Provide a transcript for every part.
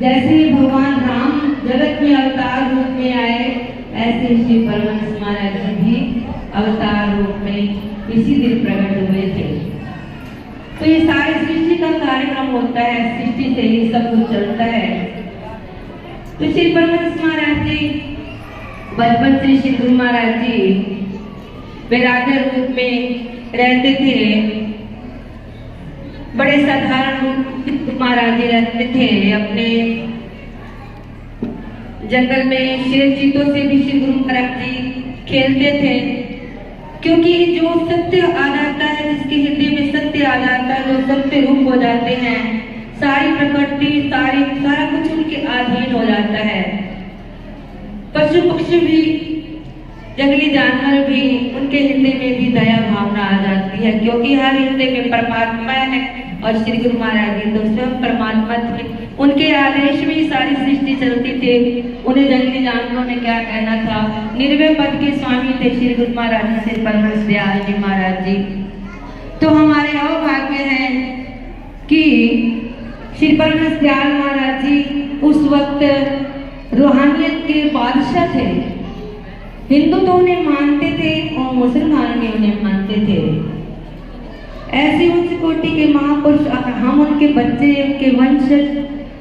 जैसे भगवान राम जगत में अवतार रूप में आए, ऐसे श्री परमहंस महाराज जी भी अवतार रूप में इसी दिन प्रकट हुए थे। तो ये सारे सृष्टि का कार्यक्रम होता है, सृष्टि से ही सब कुछ चलता है। तो श्री परमहंस महाराज जी बचपन से श्री गुरु महाराज जी विराधर रूप में रहते थे। बड़े साधारण रूप महाराज जी रहते थे। अपने जंगल में शेर चीतों से भी श्री गुरु महाराज जी खेलते थे, क्योंकि जो सत्य आ जाता है, जिसके हृदय में सत्य आ जाता है, जो सत्य रूप हो जाते हैं, सारी प्रकृति सारा कुछ उनके अधीन हो जाता है। पशु पक्षी भी, जंगली जानवर भी, उनके हृदय में भी दया भावना आ जाती है, क्योंकि हर हृदय में परमात्मा है और श्री गुरु महाराज जी तो स्वयं परमात्मा थे। उनके आदेश में ही सारी सृष्टि चलती थी। उन्हें जंगली जानवरों ने क्या कहना था। निर्भय पद के स्वामी थे श्री गुरु महाराज जी, श्री परमहंस दयाल जी महाराज जी। तो हमारे अभाग्य है कि श्री परमहंस दयाल महाराज जी उस वक्त रूहानियत के बादशाह थे। हिंदू तो उन्हें मानते थे और मुसलमान भी उन्हें मानते थे। ऐसी उच्च कोटि के महापुरुष, हम उनके बच्चे, उनके वंशज,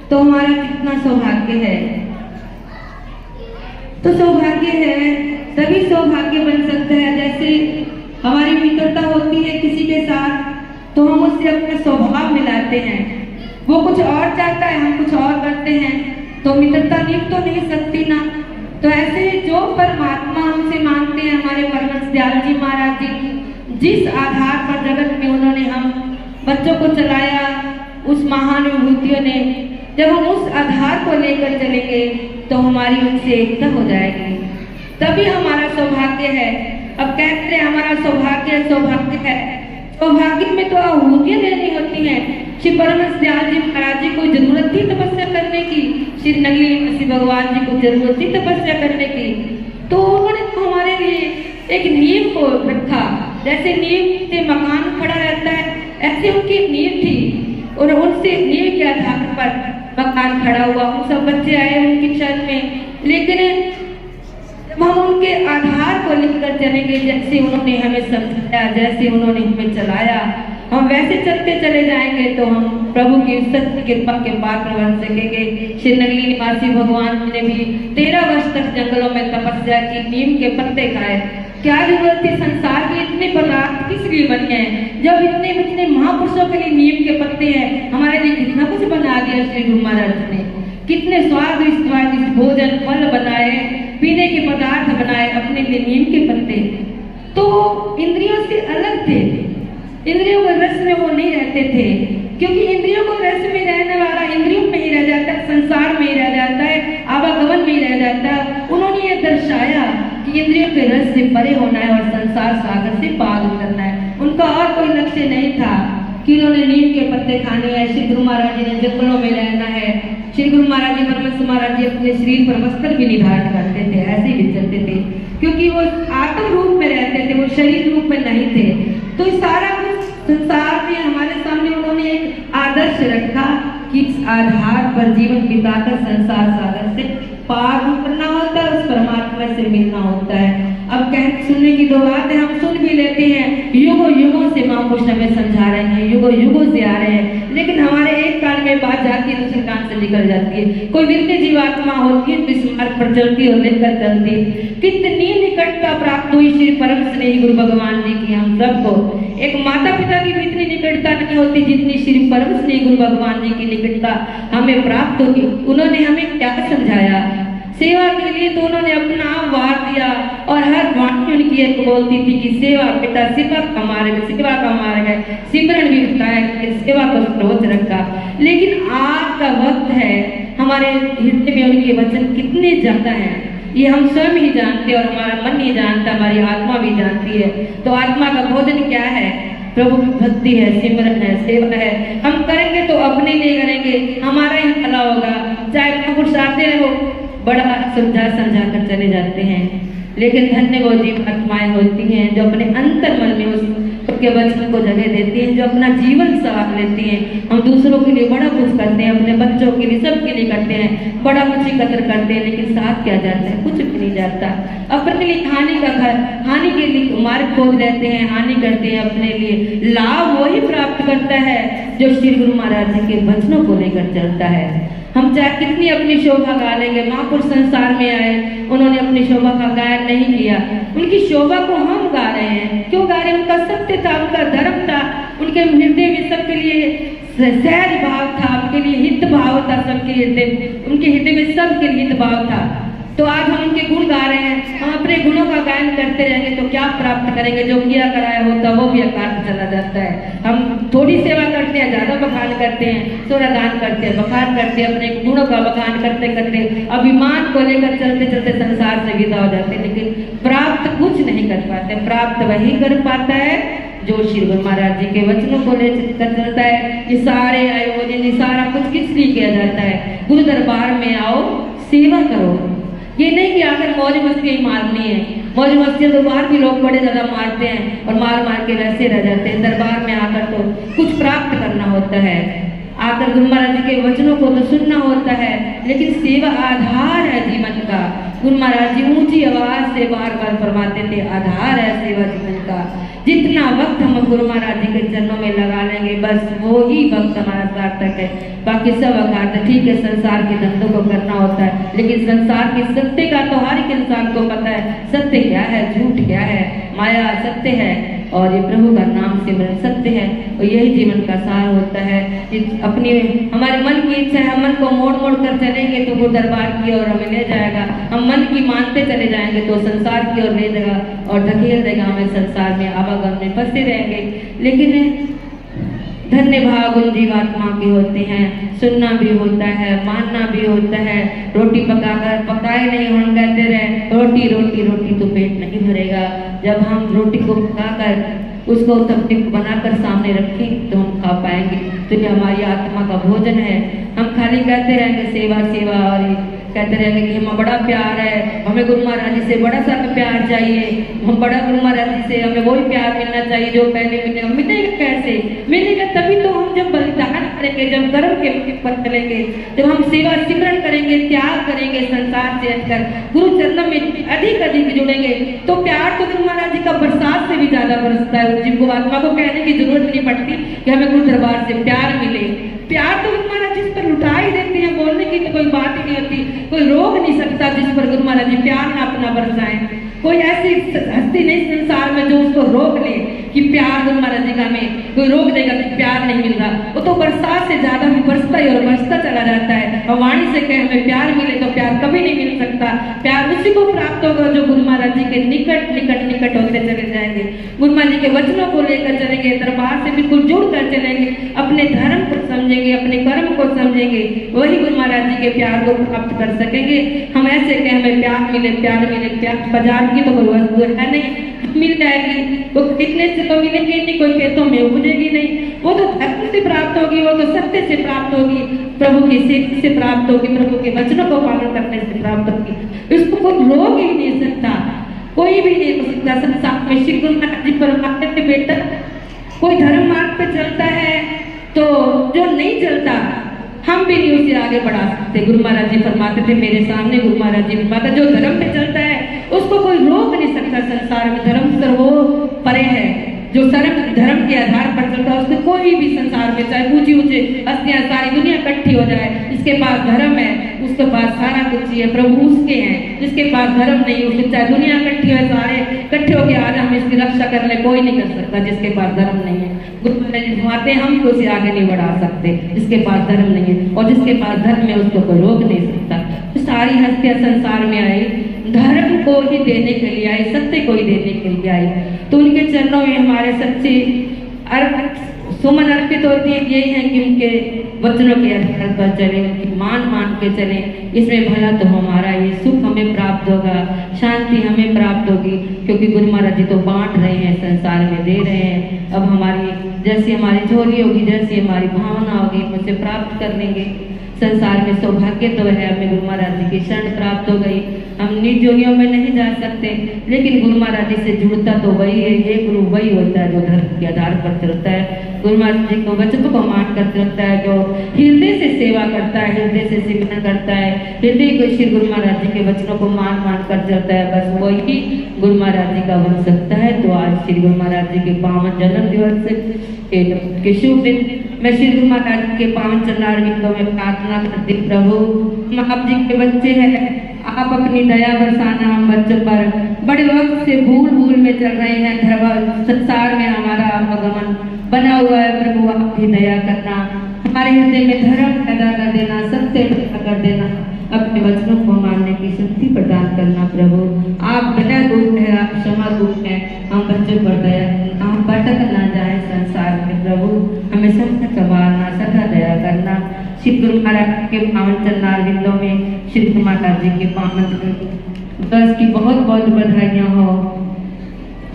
तो हमारा कितना सौभाग्य है। तो सौभाग्य है, तभी सौभाग्य बन सकता है। जैसे हमारी मित्रता होती है किसी के साथ, तो हम उससे अपना स्वभाव मिलाते हैं। वो कुछ और चाहता है, हम कुछ और करते हैं, तो मित्रता निभ तो नहीं सकती ना। तो ऐसे जो परमात्मा हमसे मांगते हैं, हमारे परमहंस दयाल जी महाराज जी, जिस आधार पर जगत में उन्होंने हम बच्चों को चलाया, उस महान विभूतियों ने, जब हम उस आधार को लेकर चलेंगे तो हमारी उनसे एकता हो जाएगी, तभी हमारा सौभाग्य है। अब कहते हैं हमारा सौभाग्य है। सौभाग्य में तो आहुतियां देनी होती हैं। श्री परमहंस दयाल जी महाराज जी को जरूरत थी तपस्या करने की, श्री नगली भगवान जी को जरूरत थी तपस्या करने की, तो उन्होंने तो हमारे लिए एक नींव को रखा। जैसे नींव से मकान खड़ा रहता है, ऐसे उनकी नींव थी और उनसे नींव के आधार पर मकान खड़ा हुआ। हम सब बच्चे आए उनकी छत में, लेकिन जब हम उनके आधार को लेकर चलेंगे, जैसे उन्होंने हमें समझाया, जैसे उन्होंने हमें चलाया, हम वैसे चलते चले जाएंगे तो हम प्रभु की सत्य कृपा के पात्र बन सकेंगे। श्री नगली निवासी भगवान ने भी 13 वर्ष तक जंगलों में तपस्या की, नीम के पत्ते खाए। क्या जरूरत थी? संसार के इतने पदार्थ किस लिए बने हैं, जब इतने महापुरुषों के लिए नीम के पत्ते हैं। हमारे लिए कितना कुछ बना दिया श्री गुरु महाराज ने, कितने स्वादिष्ट भोजन, फल बनाए, पीने के पदार्थ बनाए, अपने लिए नीम के पत्ते। तो इंद्रियों से अलग थे, इंद्रियों के रस में वो नहीं रहते थे, क्योंकि इंद्रियों को रस में रहने वाला इंद्रियों में ही रह जाता है, संसार में ही रह जाता है, आवागमन में ही रह जाता है। उन्होंने ये दर्शाया कि इंद्रियों के रस से परे होना है और संसार सागर से पार उतरना है। उनका और कोई लक्ष्य नहीं था कि उन्होंने नीम के पत्ते खाने हैं। श्री गुरु महाराज जी ने जंगलों में रहना है। श्री गुरु महाराज जी, परमहंस महाराज जी अपने शरीर पर वस्त्र भी नहीं धारण करते थे, ऐसे ही विचरते थे, क्योंकि वो आत्म रूप में रहते थे, वो शरीर रूप में नहीं थे। तो सारा कुछ संसार में हमारे सामने उन्होंने एक आदर्श रखा कि इस आधार पर जीवन बिताकर संसार सागर से पार उतरना होता है, उस परमात्मा से मिलना होता है। अब कहते सुनने की दो बात है, हम सुन भी लेते हैं, युगों युगों से महापुरुष हमें समझा रहे हैं, युगों युगों से आ रहे हैं, लेकिन हमारे एक कान में बात जाती है, दूसरे कान से निकल जाती है। कोई विरती जीवात्मा होती है, इस मार्ग पर चलती और लेकर चलती। कितनी निकटता प्राप्त हुई श्री परम स्नेही गुरु भगवान जी की हम सबको। एक माता पिता की भी इतनी निकटता नहीं होती जितनी श्री परम स्नेही गुरु भगवान जी की निकटता हमें प्राप्त होगी। उन्होंने हमें क्या समझाया? सेवा के लिए तो उन्होंने अपना आप वार दिया और हर वाणी उनकी एक बोलती थी कि सेवा बेटा, सेवा का मार्ग, सेवा का मार्ग है। सिमरन भी बताया कि सेवा को सर्वोच्च रखा। लेकिन आज का वक्त है, हमारे हृदय में उनके वचन कितने ज्यादा हैं, ये हम स्वयं ही जानते और हमारा मन नहीं जानता, हमारी आत्मा भी जानती है। तो आत्मा का भोजन क्या है? प्रभु की भक्ति है, सिमरन है, सेवा है। हम करेंगे तो अपने लिए करेंगे, हमारा ही भला होगा। चाहे महापुरुष आते रहो, बड़ा समझा कर चले जाते हैं, लेकिन धन्य वो जीव आत्माएं होती हैं जो अपने अंतर मन में उस उनके वचन को जगह देती हैं, जो अपना जीवन संवार लेती हैं। हम दूसरों के लिए बड़ा कुछ करते हैं, अपने बच्चों के लिए, सबके लिए करते हैं, बड़ा कुछ एकत्र करते हैं, लेकिन साथ क्या जाता है? कुछ भी नहीं जाता। अपने लिए हानि के लिए मार्ग खोज लेते हैं, हानि करते हैं अपने लिए। लाभ वही प्राप्त करता है जो श्री गुरु महाराज जी के वचनों को लेकर चलता है। हम चाहे कितनी अपनी शोभा गा लेंगे, महापुरुष संसार में आए, उन्होंने अपनी शोभा का गायन नहीं किया, उनकी शोभा को हम गा रहे हैं। क्यों गा रहे हैं? उनका सत्य था, उनका धर्म था, उनके हृदय में सबके लिए सहज भाव था, उनके लिए हित भाव था, सबके हृदय, उनके हृदय में सबके लिए हित भाव था। तो आज हम उनके गुण गा रहे हैं। हम अपने गुणों का गायन करते रहेंगे तो क्या प्राप्त करेंगे? जो किया कराया होता वो भी अकार्य चला जाता है। हम थोड़ी सेवा करते हैं, ज्यादा बखान करते हैं, थोड़ा दान करते हैं, बखान करते हैं, अपने गुणों का बखान करते करते अभिमान को लेकर चलते चलते संसार से विदा हो जाते हैं, लेकिन प्राप्त कुछ नहीं कर पाते। प्राप्त वही कर पाता है जो श्री गुरु महाराज जी के वचनों को लेकर चलता है। ये सारे आयोजन, ये सारा कुछ किस लिए किया जाता है? गुरु दरबार में आओ, सेवा करो। ये नहीं कि आकर मौज मस्ती ही मारनी है। मौज मस्ती तो बाहर भी लोग बड़े ज्यादा मारते हैं और मार मार के वैसे रह जाते हैं। दरबार में आकर तो कुछ प्राप्त करना होता है। आकर गुरु महाराज जी के वचनों को तो सुनना होता है, लेकिन सेवा आधार है जीवन का। गुरु महाराज जी ऊंची आवाज से बार बार फरमाते थे, आधार है सेवा जीवन का। जितना वक्त हम गुरु महाराज जी के चरणों में लगा लेंगे, बस वो ही वक्त हमारा सार्थक है। बाकी सब अकार्य। ठीक है, संसार के धंधों को करना होता है, लेकिन संसार के सत्य का तो हर एक इंसान को पता है। सत्य क्या है, झूठ क्या है, माया सत्य है और ये प्रभु का नाम सिमरन सत्य है। और यही जीवन का सार होता है। अपनी हमारे मन की इच्छा है, हम मन को मोड़ मोड़ कर चलेंगे तो वो दरबार की ओर हमें ले जाएगा। हम मन की मानते चले जाएंगे तो संसार की ओर ले जाएगा और धकेल देगा हमें संसार में, आवागम में फंसे रहेंगे। लेकिन धन्य भाग उन जीवात्मा के होते हैं, सुनना भी होता है, मानना भी होता है। रोटी पकाकर पकाए नहीं, हम कहते रहे रोटी रोटी रोटी तो पेट नहीं भरेगा। जब हम रोटी को पकाकर उसको सब्जी बनाकर सामने रखें तो हम खा पाएंगे। तो ये हमारी आत्मा का भोजन है। हम खाली कहते रहेंगे सेवा सेवा और कहते रहेंगे कि हमें बड़ा प्यार है, हमें गुरु महाराज जी से बड़ा सा प्यार चाहिए, हम बड़ा गुरु महाराज जी से हमें वही प्यार मिलना चाहिए जो पहले मिलेगा। मिलेगा कैसे? मिलेगा तभी तो हम जब बलिदान करेंगे, जब कर्म के पर चलेंगे, जब हम सेवा सिमरन करेंगे, त्याग करेंगे, संसार से हटकर गुरु चरणों में अधिक अधिक जुड़ेंगे तो प्यार तो गुरु महाराज जी का बरसात से भी ज्यादा बरसता है। जिनको आत्मा को कहने की जरूरत नहीं पड़ती कि हमें गुरु दरबार से प्यार मिले। प्यार तो गुरु महाराज जिस पर लुटा ही देते हैं, बोलने की तो कोई बात ही नहीं होती। कोई रोक नहीं सकता जिस पर गुरु महाराज जी प्यार ना अपना बरसाएं। कोई ऐसी हस्ती नहीं संसार में जो उसको रोक ले कि प्यार गुरु महाराज जी का हमें कोई रोक देगा कि प्यार नहीं मिल रहा। वो तो बरसात से ज्यादा भी बरसता ही और बरसता चला जाता है। और वाणी से कहे हमें प्यार मिले तो प्यार कभी नहीं मिल सकता। प्यार उसी को प्राप्त होगा जो गुरु महाराज जी के निकट निकट निकट होते चले जाएंगे, गुरु महाराज जी के वचनों को लेकर चलेंगे, दरबार से बिल्कुल जुड़ कर चलेंगे, अपने धर्म को समझेंगे, अपने कर्म को समझेंगे, वही गुरु महाराज जी के प्यार को प्राप्त कर सकेंगे। हम ऐसे कहें हमें प्यार मिले प्यार मिले, प्यार बाजार की तो कोई वस्तु है नहीं, मिल जाएगी वो कितने से तो मिलेगी नहीं, कोई खेतों में उपजेगी नहीं। वो तो धर्म से प्राप्त होगी, वो तो सत्य से प्राप्त होगी, प्रभु की सेवा से प्राप्त होगी, प्रभु के वचनों को पालन करने से प्राप्त होगी। इसको कोई रोक ही नहीं सकता, कोई भी नहीं हो सकता। संसार में श्री गुरु महाराज जी फरमाते थे बेटा, कोई धर्म मार्ग पे चलता है तो जो नहीं चलता हम भी नहीं उसे आगे बढ़ा सकते। गुरु महाराज जी फरमाते थे मेरे सामने, गुरु महाराज जी फरमाते जो धर्म पे चलता है उसको कोई रोक नहीं सकता। संसार में धर्म सर्वो परे है, जो धर्म के आधार पर चलता है उसको कोई भी संसार में चाहे ऊंची ऊंचे हस्तियां सारी दुनिया इकट्ठी हो जाए, जिसके पास धर्म है उसके पास सारा कुछ ही है, प्रभु उसके हैं। जिसके पास धर्म नहीं उसके चाहे दुनिया इकट्ठी हो, सारे इकट्ठे होकर आज हम इसकी रक्षा कर ले, कोई नहीं कर सकता जिसके पास धर्म नहीं है। गुरु महाराज जी फरमाते हम को उसे आगे नहीं बढ़ा सकते जिसके पास धर्म नहीं है, और जिसके पास धर्म है उसको कोई रोक नहीं सकता। सारी हस्तियां संसार में आई धर्म को ही देने के लिए आई, सत्य को ही देने के लिए आई। तो उनके चरणों में हमारे सच्चे सुमन अर्पित होती है। यही है कि उनके वचनों के आधार पर चले, उनकी मान के चले, इसमें भला तो हमारा ये सुख हमें प्राप्त होगा, शांति हमें प्राप्त होगी, क्योंकि गुरु महाराज जी तो बांट रहे हैं, संसार में दे रहे हैं। अब हमारी जैसी हमारी झोली होगी, जैसी हमारी भावना होगी, मुझसे प्राप्त कर लेंगे। संसार में सौभाग्य तो है, हमें गुरु महाराज जी की शरण प्राप्त हो गई। हम निज योगियों में नहीं जा सकते, लेकिन गुरु महाराज जी से जुड़ता तो वही है। ये गुरु वही होता है जो धर्म के आधार पर चलता है, गुरु महाराज जी को वचन को मान कर चलता है, जो हृदय से सेवा करता है, हृदय से सिमरन करता है, हृदय को श्री गुरु महाराज जी के वचनों को मान कर चलता है, बस वही गुरु महाराज जी का बन सकता है। तो आज श्री गुरु महाराज जी के पावन जन्म दिवस के शुभ दिन मैं श्री गुरु महाराज के पावन चरणारविंदों में प्रार्थना करती, प्रभु हम आप जी के बच्चे हैं, आप अपनी दया बरसाना हम बच्चों पर। बड़े वक्त से भूल में चल रहे हैं, धर्म संसार में हमारा आवागमन बना हुआ है, प्रभु आप भी दया करना, हमारे हृदय में धर्म पैदा कर देना, सत्य पैदा कर देना, अपने वचनों को मानने की शक्ति प्रदान करना। प्रभु आप दया दूत है, आप क्षमा दूत है, हम बच्चों पर दया, हम भटक ना जाए संसार में, प्रभु हमें सबसे संभालना, सदा दया करना। श्री गुरु महाराज के पावन चरणारविंदों में श्री गुरु महाराज जी के पावन दिवस की बहुत बहुत बधाइयाँ हो।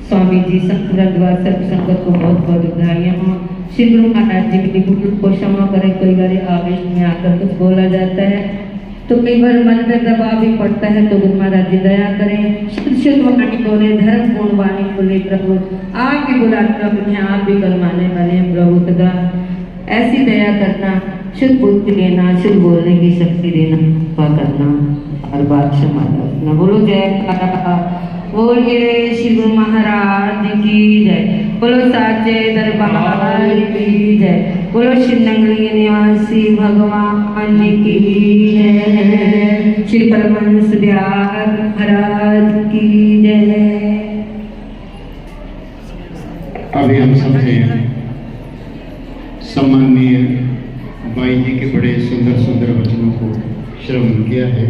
स्वामी जी संपूर्ण सर्व संगत को बहुत बहुत बधाइयाँ हो। श्री गुरु महाराज जी की भूल को क्षमा करें, कई बार आवेश में आकर कुछ बोला जाता है तो कई बार मन में दबाव भी पड़ता है, तो गुरु महाराज जी दया करें, शुद्ध वाणी बोले, धर्म पूर्ण वाणी बोले, प्रभु आप भी बुलाने हैं, आप भी करवाने वाले हैं, प्रभु सदा ऐसी दया करना, शुद्ध बुद्धि देना, शुद्ध बोलने की शक्ति देना, कृपा करना और बात क्षमा करना। बोलो जय, बोलिए श्री गुरु महाराज की जय, बोलो साचे दरबार की जय, बोलो श्री नंगली निवासी भगवान की जय, श्री परमहंस बिहार महाराज की जय। अभी हम सबने सम्माननीय बाई जी के बड़े सुंदर सुंदर वचनों को श्रवण किया है।